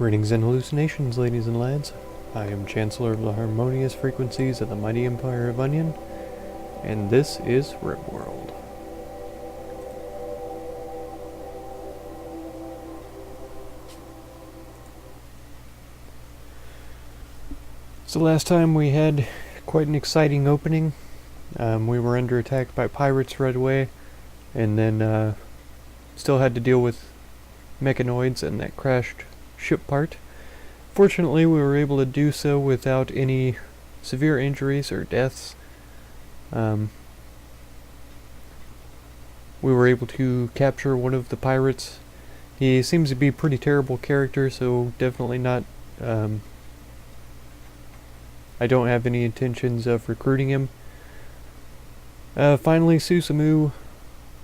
Greetings and hallucinations, ladies and lads. I am Chancellor of the harmonious frequencies of the mighty empire of Onion, and this is Rimworld. So last time we had quite an exciting opening. We were under attack by pirates right away, and then still had to deal with mechanoids and that crashed ship part. Fortunately, we were able to do so without any severe injuries or deaths. We were able to capture one of the pirates. He seems to be a pretty terrible character, so definitely not... I don't have any intentions of recruiting him. Finally, Susumu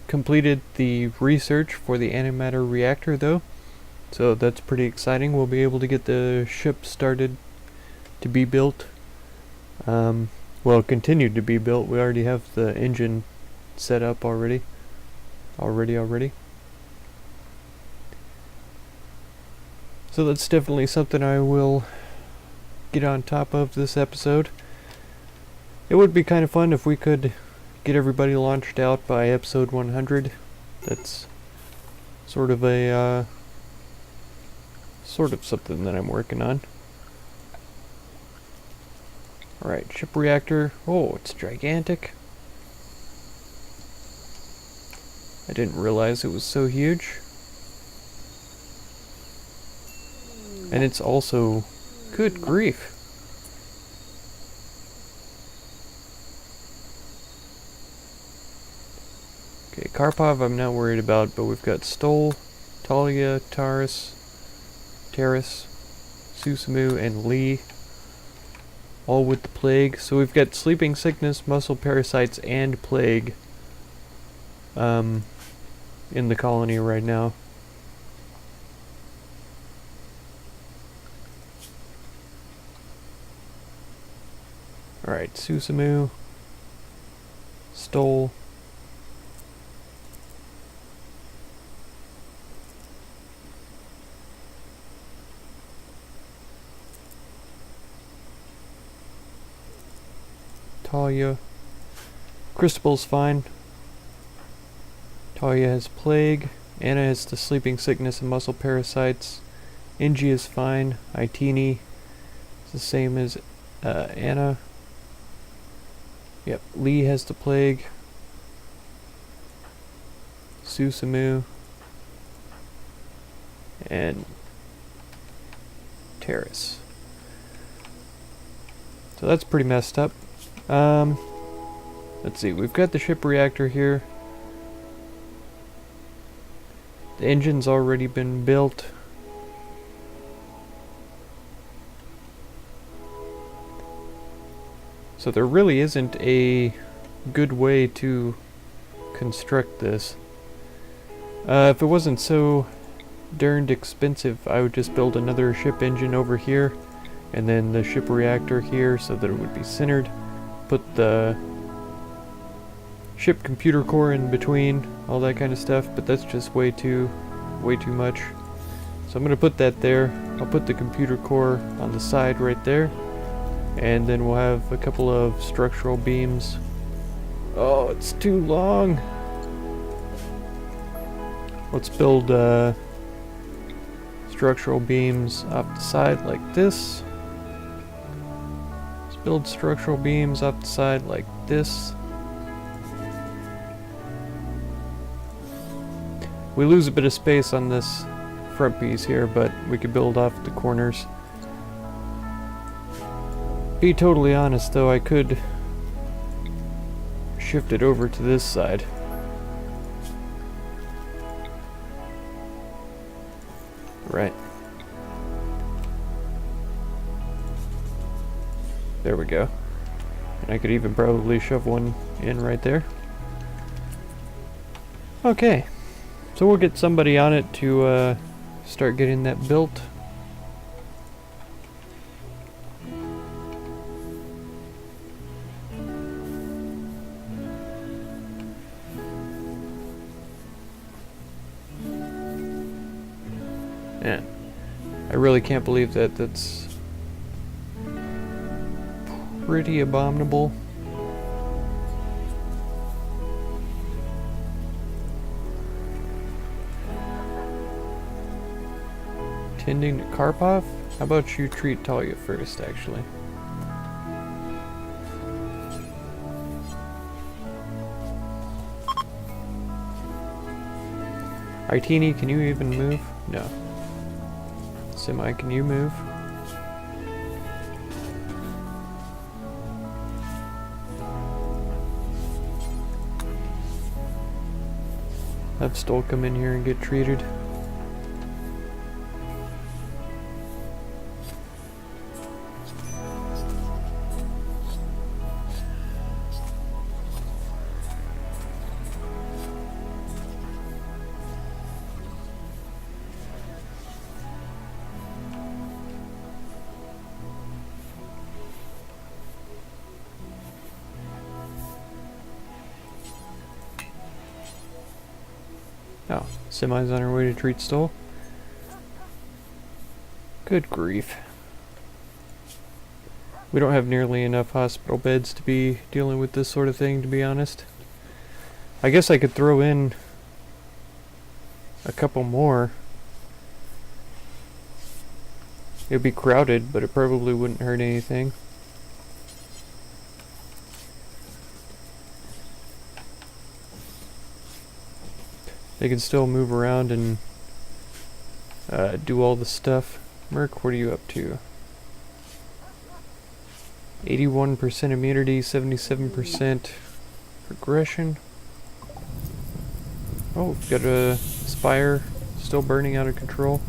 completed the research for the antimatter reactor, though. So that's pretty exciting. We'll be able to get the ship started to be built. Well, continued to be built. We already have the engine set up already. Already. So that's definitely something I will get on top of this episode. It would be kind of fun if we could get everybody launched out by episode 100. That's sort of a something that I'm working on. Alright, ship reactor. Oh, it's gigantic. I didn't realize it was so huge. And it's also... good grief. Okay, Karpov I'm not worried about, but we've got Stol, Talia, Taris, Susumu, and Lee, all with the plague. So we've got sleeping sickness, muscle parasites, and plague in the colony right now. Alright, Susumu, Stol, Talia. Christabel's fine. Talia has plague. Anna has the sleeping sickness and muscle parasites. Inji is fine. Itini is the same as Anna. Yep, Lee has the plague. Susumu. And Terrace. So that's pretty messed up. Let's see, we've got the ship reactor here. The engine's already been built. So there really isn't a good way to construct this. If it wasn't so darned expensive, I would just build another ship engine over here, and then the ship reactor here so that it would be centered. Put the ship computer core in between, all that kind of stuff, but that's just way too much. So I'm gonna put that there. I'll put the computer core on the side right there, and then we'll have a couple of structural beams. Oh, it's too long. Let's build structural beams off the side like this. Let's build structural beams off the side like this. We lose a bit of space on this front piece here, but we could build off the corners. Be totally honest though, I could shift it over to this side. Right. There we go. And I could even probably shove one in right there. Okay. So we'll get somebody on it to start getting that built. Yeah. I really can't believe that. That's pretty abominable. Tending to Karpov? How about you treat Talia first, actually? Artini, can you even move? No. Semi, can you move? Have Stoll come in here and get treated. Oh, Semi's on her way to treat Stoll. Good grief. We don't have nearly enough hospital beds to be dealing with this sort of thing, to be honest. I guess I could throw in a couple more. It'd be crowded, but it probably wouldn't hurt anything. They can still move around and do all the stuff. Merc, what are you up to? 81% immunity, 77% progression. Oh, we've got a spire still burning out of control.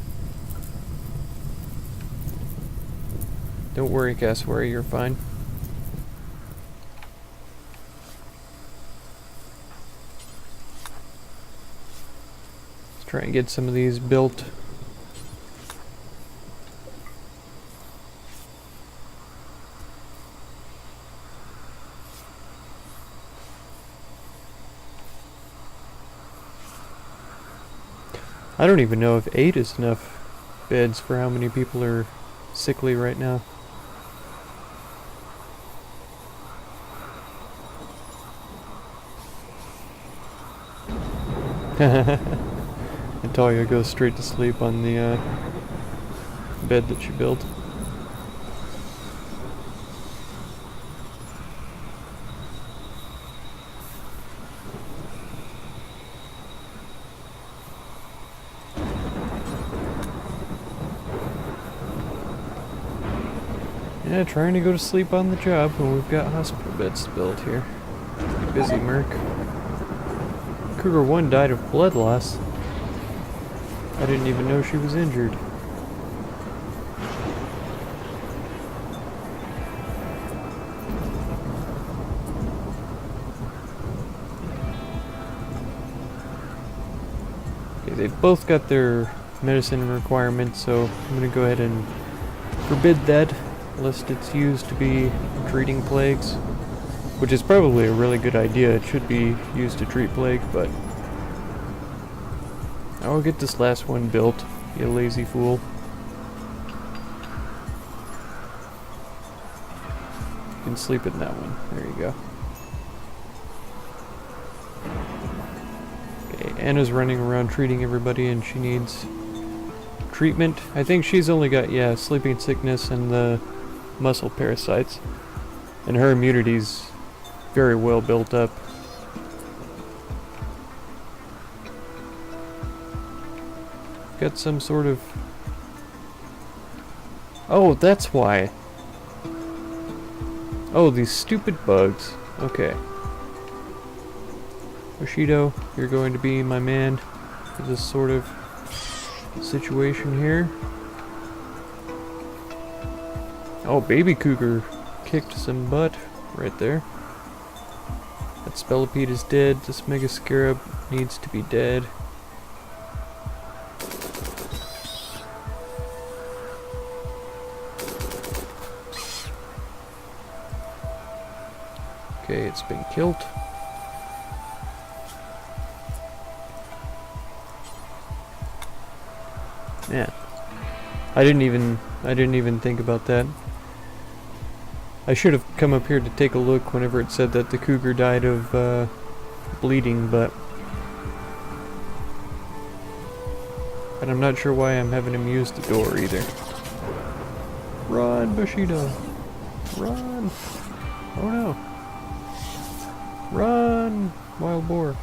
Don't worry, Cassowary, you're fine. Try and get some of these built. I don't even know if 8 is enough beds for how many people are sickly right now. Talia goes straight to sleep on the bed that she built. Yeah, trying to go to sleep on the job when we've got hospital beds to build here. Busy, Merc. Cougar 1 died of blood loss. I didn't even know she was injured. Okay, they've both got their medicine requirements, so I'm gonna go ahead and forbid that, lest it's used to be treating plagues. Which is probably a really good idea. It should be used to treat plague, but I'll get this last one built, you lazy fool. You can sleep in that one. There you go. Okay, Anna's running around treating everybody and she needs treatment. I think she's only got, yeah, sleeping sickness and the muscle parasites. And her immunity's very well built up. Got some sort of... Oh, that's why. Oh, these stupid bugs. Okay. Bushido, you're going to be my man for this sort of situation here. Oh, Baby Cougar kicked some butt right there. That Spellipede is dead. This Mega Scarab needs to be dead. Okay, it's been killed. Man, I didn't even think about that. I should have come up here to take a look whenever it said that the cougar died of bleeding, but I'm not sure why I'm having him use the door either. Run, Bushido! Run! Oh no! Run, wild boar!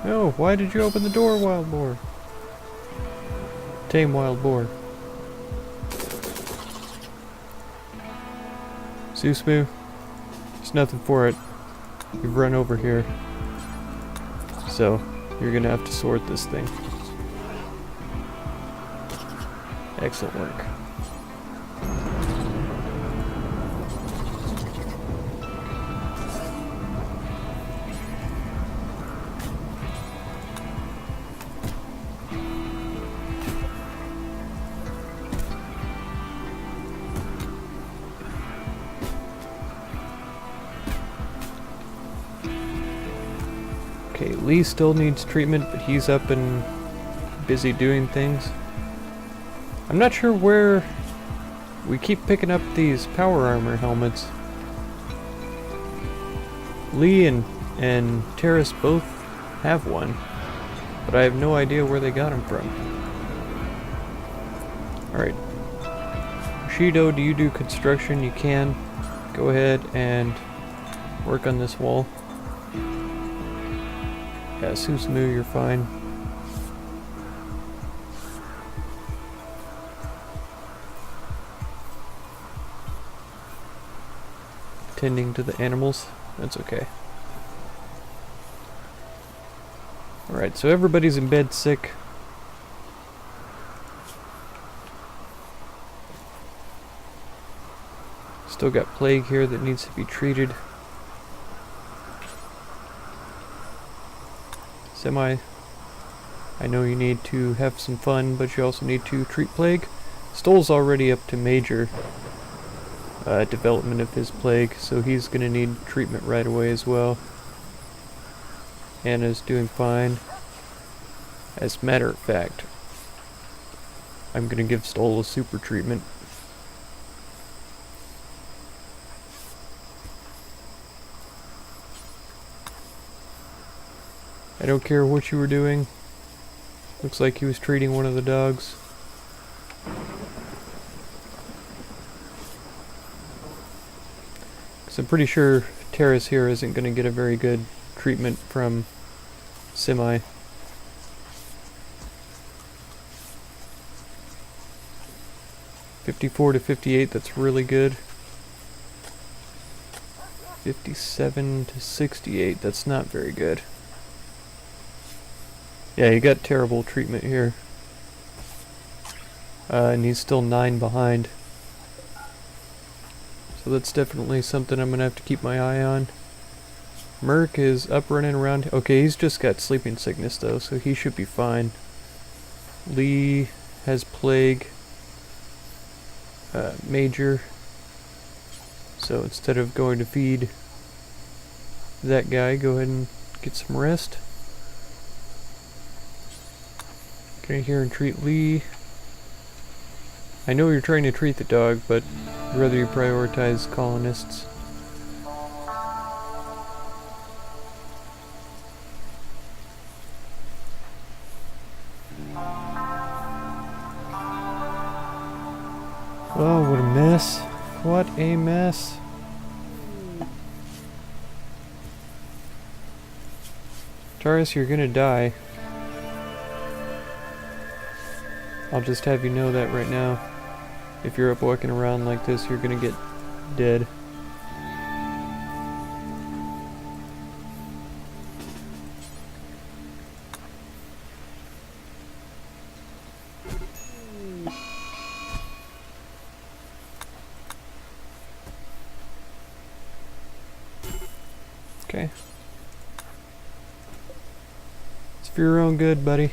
No, why did you open the door, wild boar? Tame wild boar. Susmu, there's nothing for it. You've run over here. So, you're gonna have to sort this thing. Excellent work. Okay, Lee still needs treatment, but he's up and busy doing things. I'm not sure where we keep picking up these power armor helmets. Lee and Terrace both have one, but I have no idea where they got them from. Alright. Shido, do you do construction? You can. Go ahead and work on this wall. Yeah, Susumu, you're fine. Tending to the animals, that's okay. Alright, so everybody's in bed sick. Still got plague here that needs to be treated. Semi, I know you need to have some fun, but you also need to treat plague. Stoll's already up to major development of his plague, so he's going to need treatment right away as well. Anna's doing fine. As a matter of fact, I'm going to give Stoll a super treatment. I don't care what you were doing. Looks like he was treating one of the dogs. Because I'm pretty sure Terrace here isn't going to get a very good treatment from Semi. $54 to $58, that's really good. 57 to 68, that's not very good. Yeah, you got terrible treatment here. And he's still 9 behind. So that's definitely something I'm gonna have to keep my eye on. Merc is up running around. Okay, he's just got sleeping sickness though, so he should be fine. Lee has plague. Major. So instead of going to feed that guy, go ahead and get some rest. Get in here and treat Lee. I know you're trying to treat the dog, but I'd rather you prioritize colonists. Oh, what a mess. What a mess. Taurus, you're gonna die. I'll just have you know that right now. If you're up walking around like this, you're gonna get dead. Okay. It's for your own good, buddy.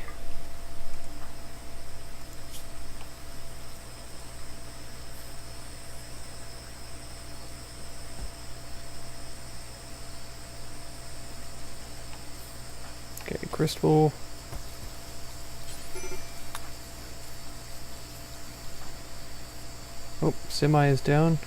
Okay, crystal. Oh, semi is down.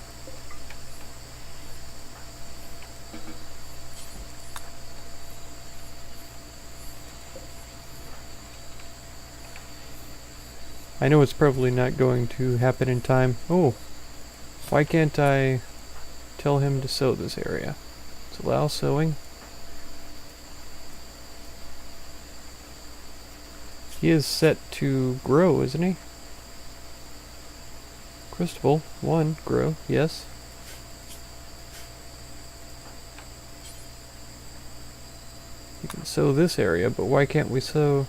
I know it's probably not going to happen in time. Oh, why can't I tell him to sow this area? Let's allow sowing. He is set to grow, isn't he? Crystal, 1, grow, yes. You can sow this area, but why can't we sow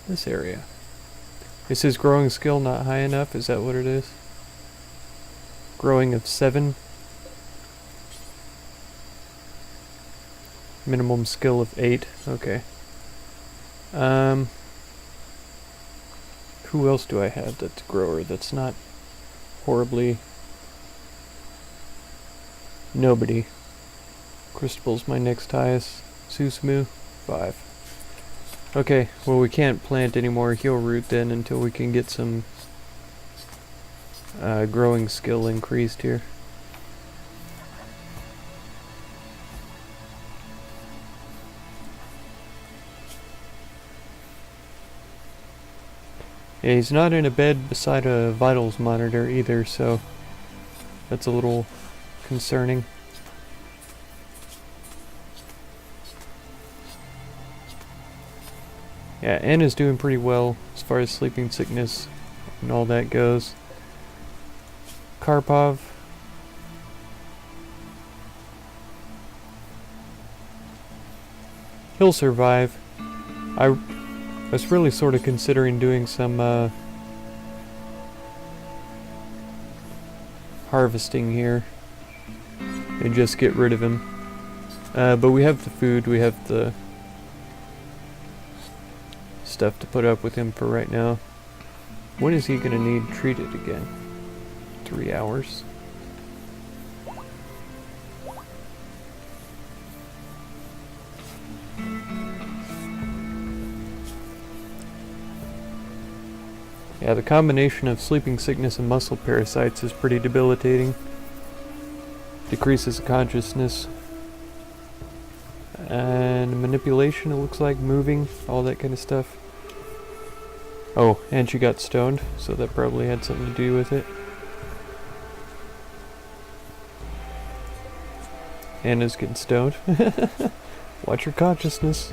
this area? Is his growing skill not high enough? Is that what it is? Growing of 7. Minimum skill of 8. Okay. Who else do I have that's a grower that's not horribly... Nobody. Crystal's my next highest. Susumu, 5. Okay, well we can't plant any more heel root then until we can get some growing skill increased here. Yeah, he's not in a bed beside a vitals monitor either, so that's a little concerning. Yeah, N is doing pretty well as far as sleeping sickness and all that goes. Karpov. He'll survive. I was really sort of considering doing some harvesting here and just get rid of him. But we have the food, we have the stuff to put up with him for right now. When is he gonna need treated again? 3 hours. Yeah, the combination of sleeping sickness and muscle parasites is pretty debilitating. Decreases consciousness. And manipulation, it looks like, moving, all that kind of stuff. Oh, and she got stoned, so that probably had something to do with it. Anna's getting stoned. Watch your consciousness.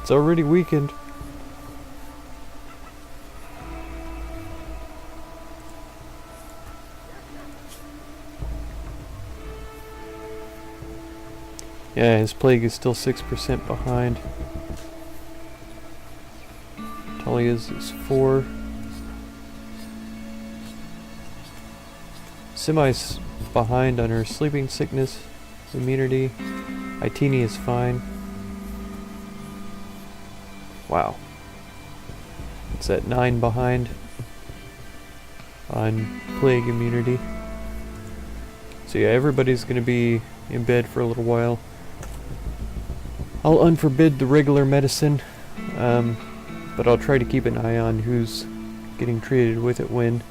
It's already weakened. Yeah, his plague is still 6% behind. Talia's is 4. Semi's behind on her sleeping sickness immunity. Itini is fine. Wow. It's at 9 behind on plague immunity. So yeah, everybody's gonna be in bed for a little while. I'll unforbid the regular medicine, but I'll try to keep an eye on who's getting treated with it when.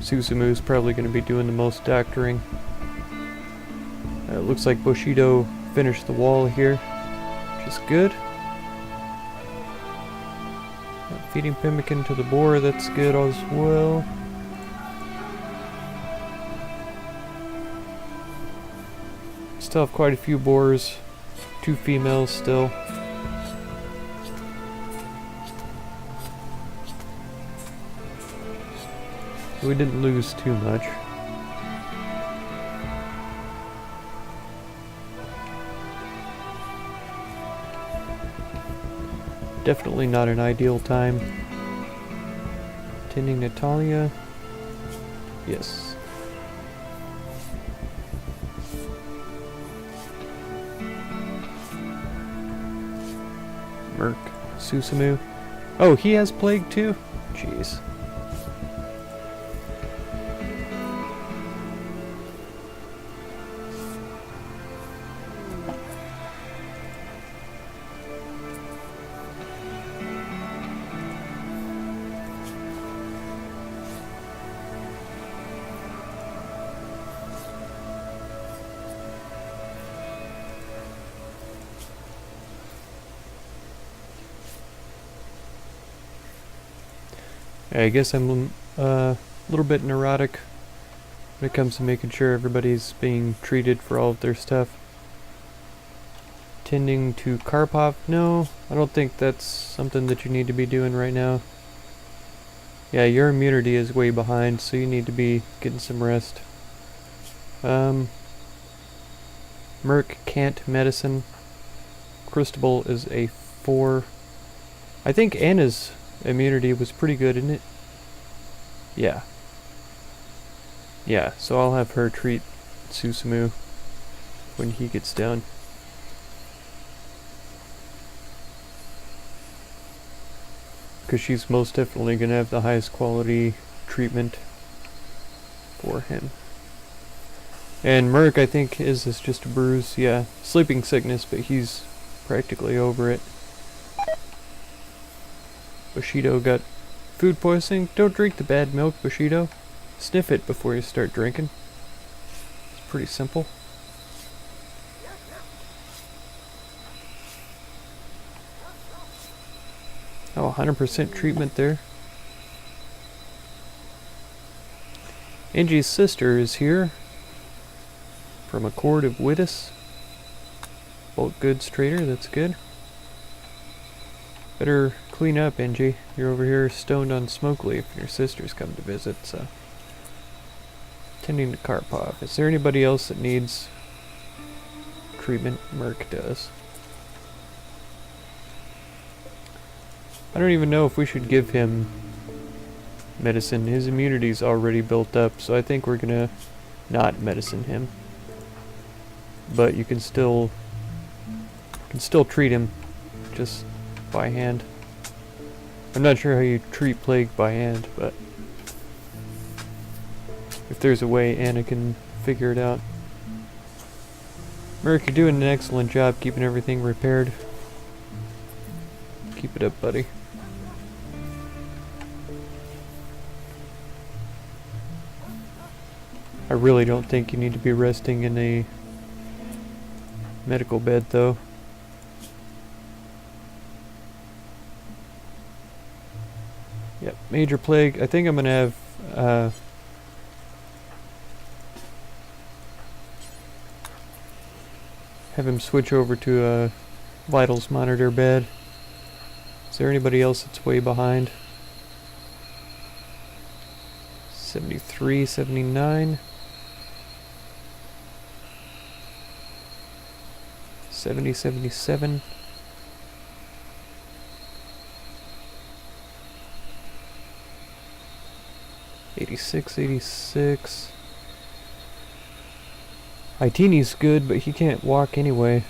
Susumu's probably going to be doing the most doctoring. It looks like Bushido finished the wall here, which is good. Feeding pemmican to the boar, that's good as well. Still have quite a few boars, 2 females still. We didn't lose too much. Definitely not an ideal time. Tending Natalia. Yes. Merc. Susumu. Oh, he has plague too? Jeez. I guess I'm a little bit neurotic when it comes to making sure everybody's being treated for all of their stuff. Tending to Karpov? No, I don't think that's something that you need to be doing right now. Yeah, your immunity is way behind, so you need to be getting some rest. Merc can't medicine. Cristobal is a 4. I think Anna's immunity was pretty good, isn't it? Yeah. Yeah, so I'll have her treat Susumu when he gets down. Because she's most definitely going to have the highest quality treatment for him. And Merc, I think, is just a bruise. Yeah, sleeping sickness, but he's practically over it. Bushido got food poisoning. Don't drink the bad milk, Bushido. Sniff it before you start drinking. It's pretty simple. Oh, 100% treatment there. Angie's sister is here. From a court of Wittis. Bulk goods trader, that's good. Better clean up, Angie. You're over here stoned on smoke leaf and your sister's come to visit, so. Tending to Karpov. Is there anybody else that needs treatment? Merc does. I don't even know if we should give him medicine. His immunity's already built up, so I think we're gonna not medicine him. But you can still treat him just by hand. I'm not sure how you treat plague by hand, but if there's a way, Anna can figure it out. Merc, you're doing an excellent job keeping everything repaired. Keep it up, buddy. I really don't think you need to be resting in a medical bed, though. Yep, major plague. I think I'm gonna have him switch over to a vitals monitor bed. Is there anybody else that's way behind? 73, 79. 70, 77. '86, 86. Itini's good, but he can't walk anyway.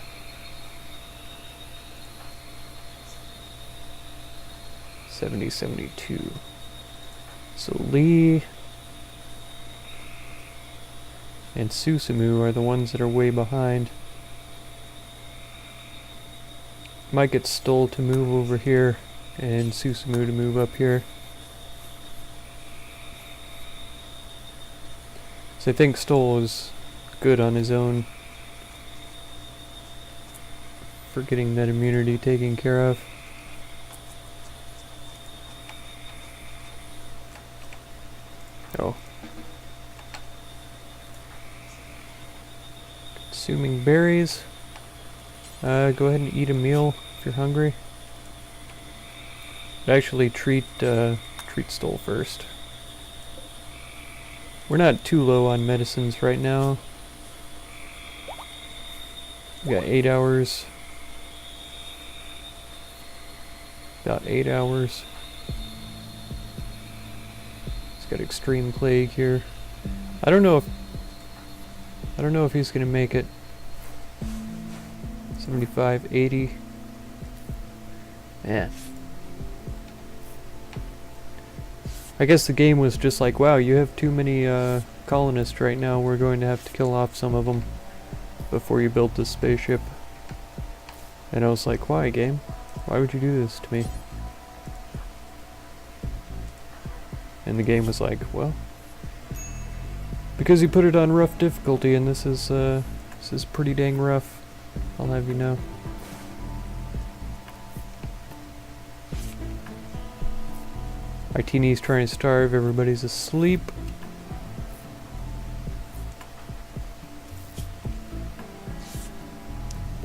'70, 72. So Lee and Susumu are the ones that are way behind. Might get Stoll to move over here and Susumu to move up here. So I think Stoll is good on his own for getting that immunity taken care of. Oh. Consuming berries. Go ahead and eat a meal if you're hungry. But actually treat Stoll first. We're not too low on medicines right now. We got 8 hours. About 8 hours. He's got extreme plague here. I don't know if he's gonna make it. 75, 80. Man. I guess the game was just like, wow, you have too many colonists right now. We're going to have to kill off some of them before you build this spaceship. And I was like, why, game? Why would you do this to me? And the game was like, well, because you put it on rough difficulty, and this is pretty dang rough. I'll have you know. Itini's trying to starve, everybody's asleep.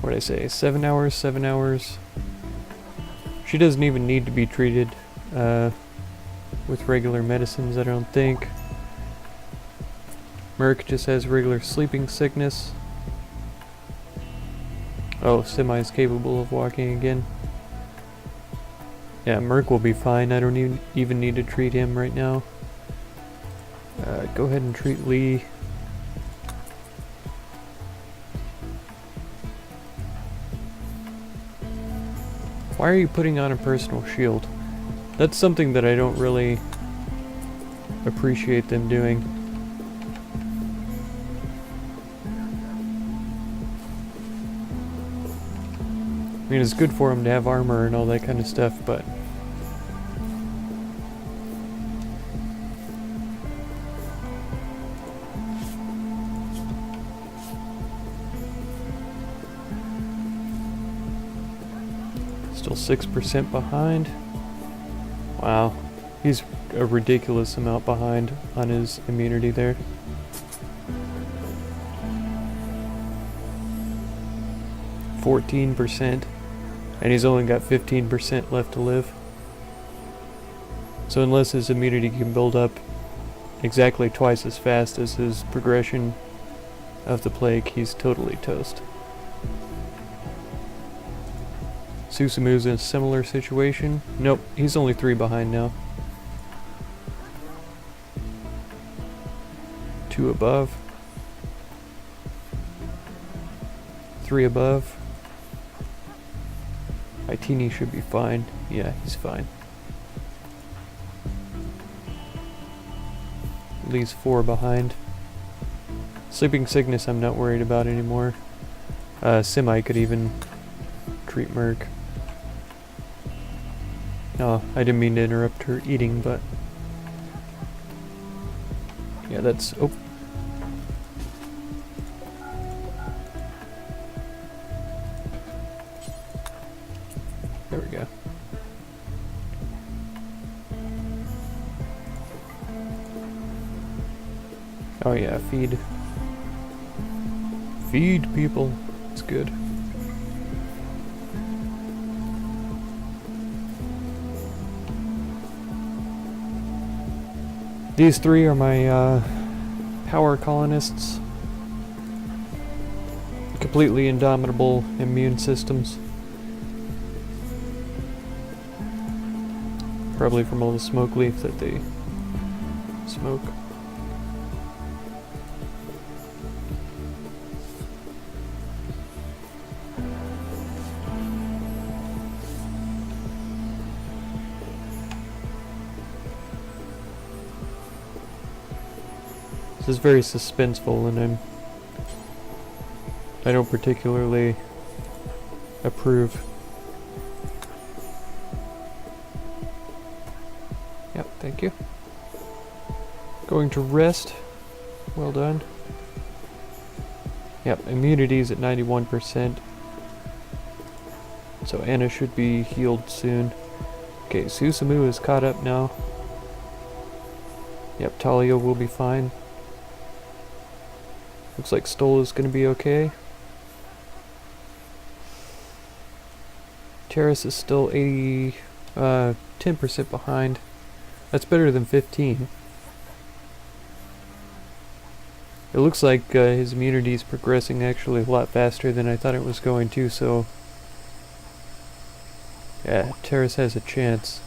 What did I say? 7 hours, 7 hours. She doesn't even need to be treated with regular medicines, I don't think. Merc just has regular sleeping sickness. Oh, Semi is capable of walking again. Yeah, Merc will be fine. I don't even need to treat him right now. Go ahead and treat Lee. Why are you putting on a personal shield? That's something that I don't really appreciate them doing. I mean, it's good for him to have armor and all that kind of stuff, but... Still 6% behind. Wow. He's a ridiculous amount behind on his immunity there. %, and he's only got 15% left to live. So unless his immunity can build up exactly twice as fast as his progression of the plague, he's totally toast. Susamu's in a similar situation. Nope, he's only 3 behind now. 2 above. 3 above. Itini should be fine. Yeah, he's fine. Lee's 4 behind. Sleeping sickness I'm not worried about anymore. Semi could even treat Merc. Oh, I didn't mean to interrupt her eating, but... Yeah, that's... Oh. There we go. Oh yeah, feed. Feed people. It's good. These 3 are my power colonists. Completely indomitable immune systems. Probably from all the smoke leaf that they smoke. This is very suspenseful, and I don't particularly approve. Yep, thank you. Going to rest. Well done. Yep, immunity's at 91%. So Anna should be healed soon. Okay, Susamu is caught up now. Yep, Talia will be fine. Looks like Stoll is going to be okay. Terrace is still 10% behind. That's better than 15. It looks like his immunity is progressing actually a lot faster than I thought it was going to, so... Yeah, Terrace has a chance.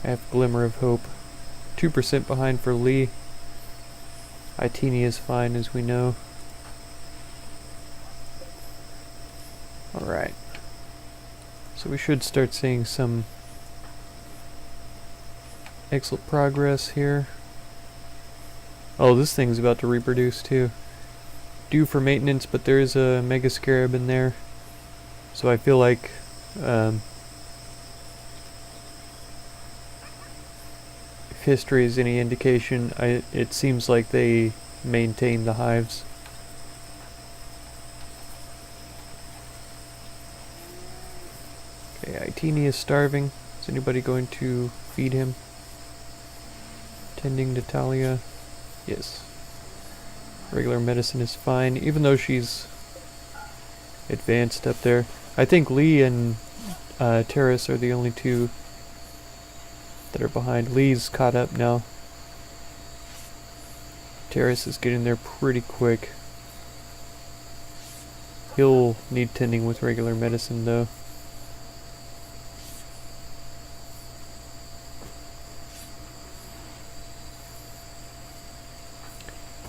I have a glimmer of hope. 2% behind for Lee. Itini is fine, as we know. Alright. So we should start seeing some excellent progress here. Oh, this thing's about to reproduce too. Due for maintenance, but there is a Mega Scarab in there. So I feel like if history is any indication, it seems like they maintain the hives. Okay, Itini is starving. Is anybody going to feed him. Tending to Talia. Yes. Regular medicine is fine, even though she's advanced up there. I think Lee and Terrace are the only two that are behind. Lee's caught up now. Terrace is getting there pretty quick. He'll need tending with regular medicine though.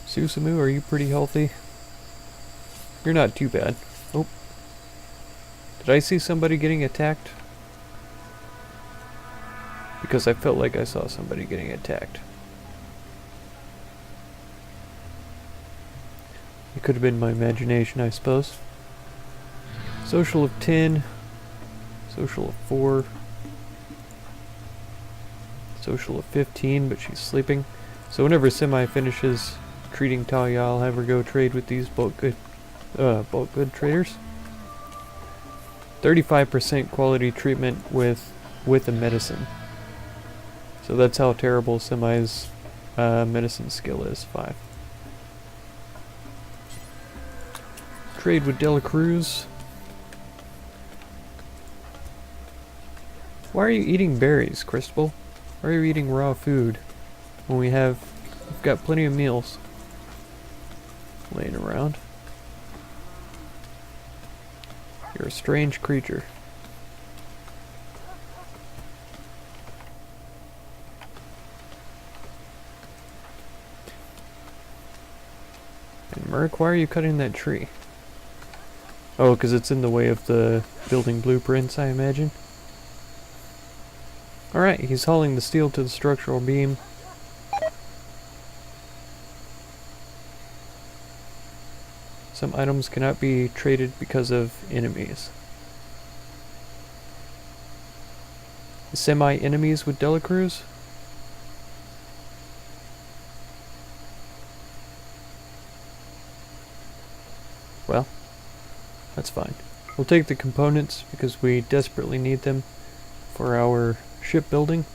Susumu, are you pretty healthy? You're not too bad. Oh. Did I see somebody getting attacked? Because I felt like I saw somebody getting attacked. It could have been my imagination, I suppose. Social of 10. Social of 4. Social of 15, but she's sleeping. So whenever Semi finishes treating Talia, I'll have her go trade with these bulk good traders. 35% quality treatment with a medicine. So that's how terrible Semi's medicine skill is. 5. Trade with Dela Cruz. Why are you eating berries, Crystal? Why are you eating raw food when we've got plenty of meals laying around? You're a strange creature. And Merc, why are you cutting that tree? Oh, because it's in the way of the building blueprints, I imagine. Alright, he's hauling the steel to the structural beam. Some items cannot be traded because of enemies. Semi-enemies with Dela Cruz? Well, that's fine. We'll take the components because we desperately need them for our shipbuilding.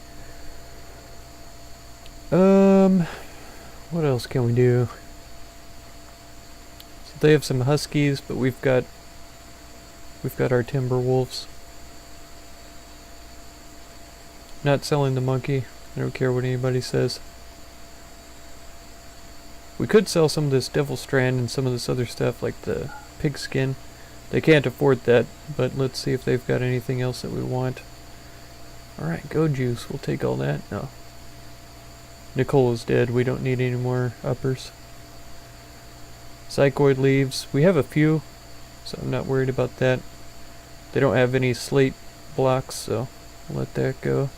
What else can we do? So they have some huskies, but we've got our timber wolves. Not selling the monkey. I don't care what anybody says. We could sell some of this devil strand and some of this other stuff like the pig skin. They can't afford that, but let's see if they've got anything else that we want. Alright, go juice. We'll take all that. No. Nicole is dead. We don't need any more uppers. Psychoid leaves. We have a few, so I'm not worried about that. They don't have any slate blocks, so we'll let that go.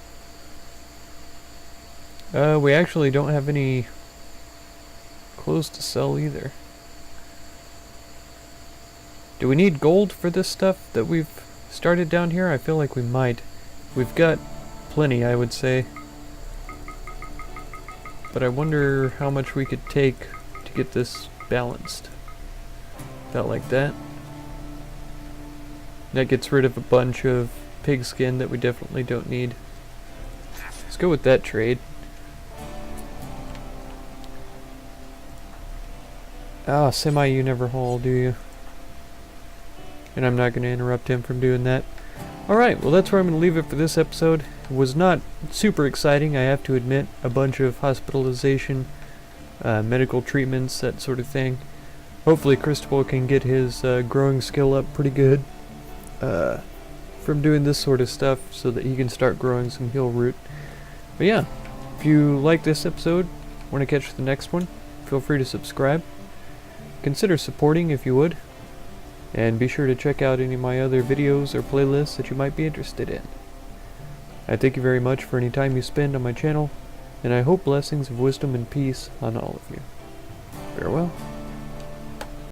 We actually don't have any clothes to sell either. Do we need gold for this stuff that we've started down here? I feel like we might. We've got plenty, I would say. But I wonder how much we could take to get this balanced. About like that. That gets rid of a bunch of pigskin that we definitely don't need. Let's go with that trade. Ah, Semi, you never haul, do you? And I'm not going to interrupt him from doing that. Alright, well that's where I'm going to leave it for this episode. It was not super exciting, I have to admit. A bunch of hospitalization, medical treatments, that sort of thing. Hopefully Cristobal can get his growing skill up pretty good from doing this sort of stuff so that he can start growing some heal root. But yeah, if you like this episode, want to catch the next one, feel free to subscribe. Consider supporting if you would. And be sure to check out any of my other videos or playlists that you might be interested in. I thank you very much for any time you spend on my channel, and I hope blessings of wisdom and peace on all of you. Farewell.